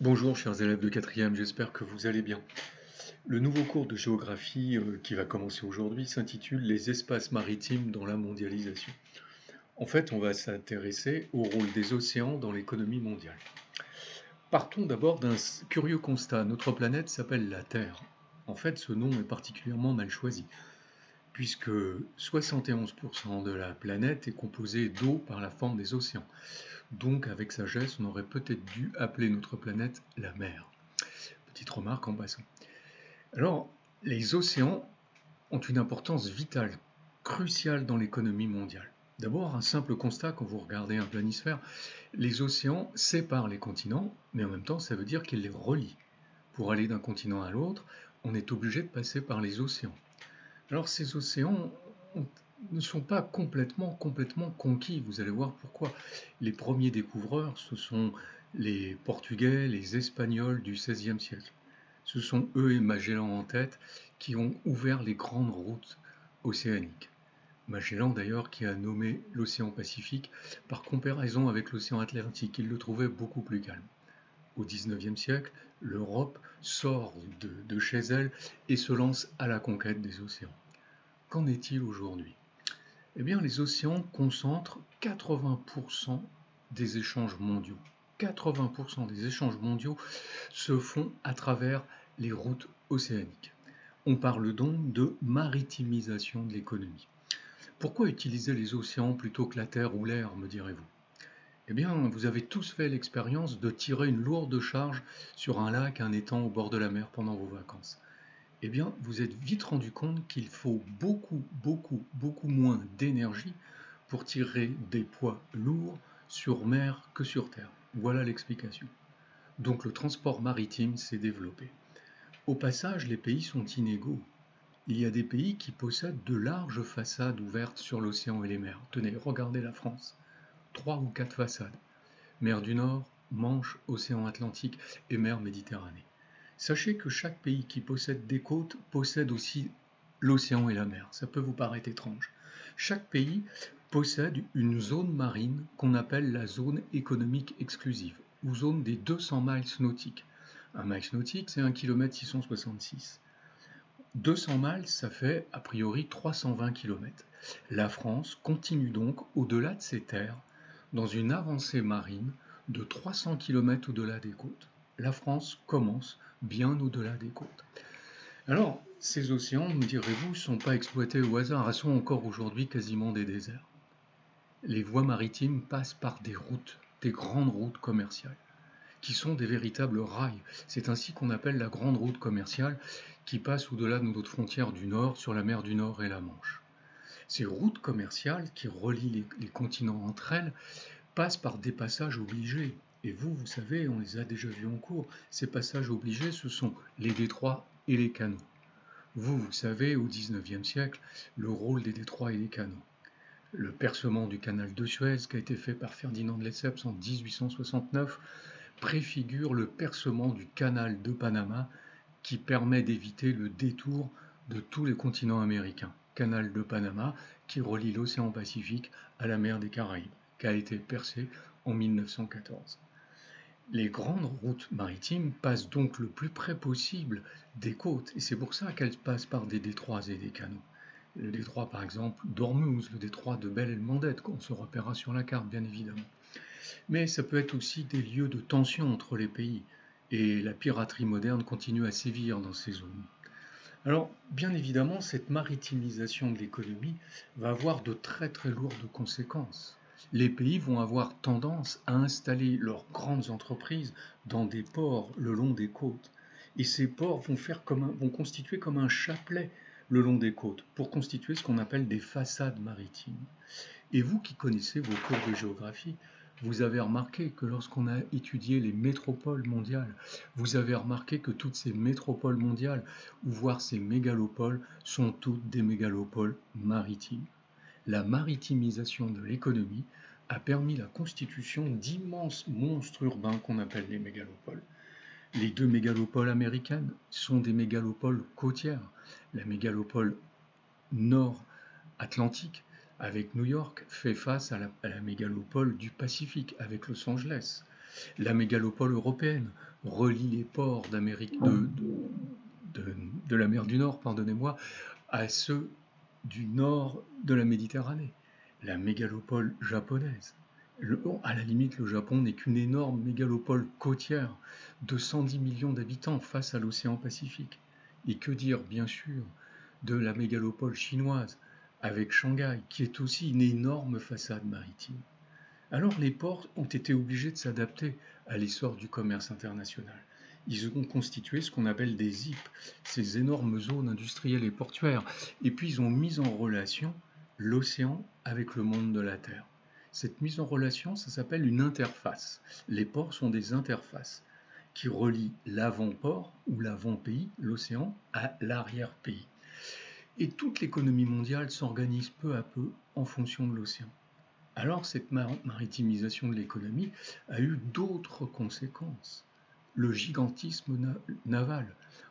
Bonjour chers élèves de quatrième, j'espère que vous allez bien. Le nouveau cours de géographie qui va commencer aujourd'hui s'intitule Les espaces maritimes dans la mondialisation. En fait, on va s'intéresser au rôle des océans dans l'économie mondiale. Partons d'abord d'un curieux constat. Notre planète s'appelle la Terre. En fait, ce nom est particulièrement mal choisi, puisque 71% de la planète est composée d'eau par la forme des océans. Donc, avec sagesse, on aurait peut-être dû appeler notre planète la mer. Petite remarque en passant. Alors, les océans ont une importance vitale, cruciale dans l'économie mondiale. D'abord, un simple constat quand vous regardez un planisphère, les océans séparent les continents, mais en même temps, ça veut dire qu'ils les relient. Pour aller d'un continent à l'autre, on est obligé de passer par les océans. Alors, ces océans ne sont pas complètement conquis, vous allez voir pourquoi. Les premiers découvreurs, ce sont les Portugais, les Espagnols du XVIe siècle. Ce sont eux et Magellan en tête qui ont ouvert les grandes routes océaniques. Magellan d'ailleurs qui a nommé l'océan Pacifique par comparaison avec l'océan Atlantique, il le trouvait beaucoup plus calme. Au XIXe siècle, l'Europe sort de chez elle et se lance à la conquête des océans. Qu'en est-il aujourd'hui? Eh bien, les océans concentrent 80% des échanges mondiaux. 80% des échanges mondiaux se font à travers les routes océaniques. On parle donc de maritimisation de l'économie. Pourquoi utiliser les océans plutôt que la terre ou l'air, me direz-vous? Eh bien, vous avez tous fait l'expérience de tirer une lourde charge sur un lac, un étang au bord de la mer pendant vos vacances. Eh bien, vous êtes vite rendu compte qu'il faut beaucoup moins d'énergie pour tirer des poids lourds sur mer que sur terre. Voilà l'explication. Donc le transport maritime s'est développé. Au passage, les pays sont inégaux. Il y a des pays qui possèdent de larges façades ouvertes sur l'océan et les mers. Tenez, regardez la France. 3 ou 4 façades. Mer du Nord, Manche, Océan Atlantique et mer Méditerranée. Sachez que chaque pays qui possède des côtes possède aussi l'océan et la mer. Ça peut vous paraître étrange. Chaque pays possède une zone marine qu'on appelle la zone économique exclusive, ou zone des 200 miles nautiques. Un mile nautique, c'est 1 km 666. 200 miles, ça fait a priori 320 km. La France continue donc au-delà de ses terres, dans une avancée marine de 300 km au-delà des côtes. La France commence bien au-delà des côtes. Alors, ces océans, me direz-vous, ne sont pas exploités au hasard, elles sont encore aujourd'hui quasiment des déserts. Les voies maritimes passent par des routes, des grandes routes commerciales, qui sont des véritables rails. C'est ainsi qu'on appelle la grande route commerciale qui passe au-delà de notre frontière du Nord, sur la mer du Nord et la Manche. Ces routes commerciales qui relient les continents entre elles passent par des passages obligés. Et vous savez, on les a déjà vus en cours, ces passages obligés, ce sont les détroits et les canaux. Vous savez, au XIXe siècle, le rôle des détroits et des canaux. Le percement du canal de Suez, qui a été fait par Ferdinand de Lesseps en 1869, préfigure le percement du canal de Panama qui permet d'éviter le détour de tous les continents américains. Canal de Panama qui relie l'océan Pacifique à la mer des Caraïbes, qui a été percé en 1914. Les grandes routes maritimes passent donc le plus près possible des côtes, et c'est pour ça qu'elles passent par des détroits et des canaux. Le détroit par exemple d'Ormuz, le détroit de Bab el-Mandeb, qu'on se repérera sur la carte bien évidemment. Mais ça peut être aussi des lieux de tension entre les pays, et la piraterie moderne continue à sévir dans ces zones. Alors, bien évidemment, cette maritimisation de l'économie va avoir de très lourdes conséquences. Les pays vont avoir tendance à installer leurs grandes entreprises dans des ports le long des côtes. Et ces ports vont constituer comme un chapelet le long des côtes pour constituer ce qu'on appelle des façades maritimes. Et vous qui connaissez vos cours de géographie, vous avez remarqué que lorsqu'on a étudié les métropoles mondiales, vous avez remarqué que toutes ces métropoles mondiales, ou voire ces mégalopoles, sont toutes des mégalopoles maritimes. La maritimisation de l'économie a permis la constitution d'immenses monstres urbains qu'on appelle les mégalopoles. Les deux mégalopoles américaines sont des mégalopoles côtières. La mégalopole nord-atlantique avec New York fait face à la mégalopole du Pacifique avec Los Angeles. La mégalopole européenne relie les ports d'Amérique de la mer du Nord, pardonnez-moi, à ceux du nord de la Méditerranée. La mégalopole japonaise. À la limite, le Japon n'est qu'une énorme mégalopole côtière de 110 millions d'habitants face à l'océan Pacifique. Et que dire, bien sûr, de la mégalopole chinoise, avec Shanghai, qui est aussi une énorme façade maritime. Alors les ports ont été obligés de s'adapter à l'essor du commerce international. Ils ont constitué ce qu'on appelle des ZIP, ces énormes zones industrielles et portuaires, et puis ils ont mis en relation l'océan avec le monde de la Terre. Cette mise en relation, ça s'appelle une interface. Les ports sont des interfaces qui relient l'avant-port ou l'avant-pays, l'océan, à l'arrière-pays. Et toute l'économie mondiale s'organise peu à peu en fonction de l'océan. Alors cette maritimisation de l'économie a eu d'autres conséquences. Le gigantisme naval.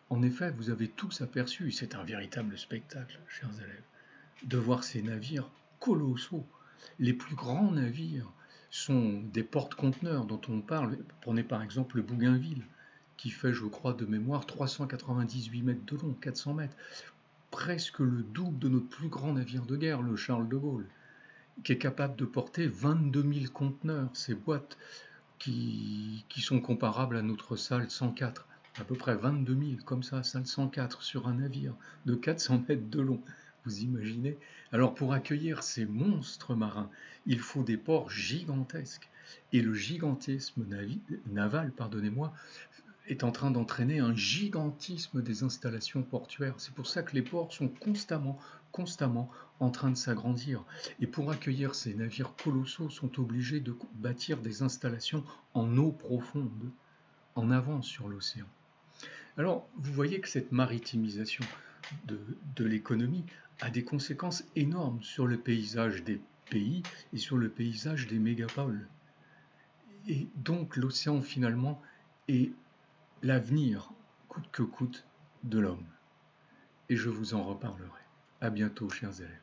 En effet, vous avez tous aperçu, c'est un véritable spectacle, chers élèves, de voir ces navires colossaux. Les plus grands navires sont des porte-conteneurs dont on parle. Prenez par exemple le Bougainville, qui fait, je crois, de mémoire 398 mètres de long, 400 mètres, presque le double de notre plus grand navire de guerre, le Charles de Gaulle, qui est capable de porter 22 000 conteneurs, ces boîtes qui sont comparables à notre salle 104, à peu près 22 000, comme ça, salle 104 sur un navire de 400 mètres de long. Vous imaginez? Alors pour accueillir ces monstres marins, il faut des ports gigantesques. Et le gigantisme naval, pardonnez-moi, est en train d'entraîner un gigantisme des installations portuaires. C'est pour ça que les ports sont constamment en train de s'agrandir. Et pour accueillir ces navires colossaux, sont obligés de bâtir des installations en eau profonde, en avance sur l'océan. Alors, vous voyez que cette maritimisation de l'économie a des conséquences énormes sur le paysage des pays et sur le paysage des mégapoles. Et donc, l'océan, finalement, est l'avenir, coûte que coûte, de l'homme. Et je vous en reparlerai. À bientôt, chers élèves.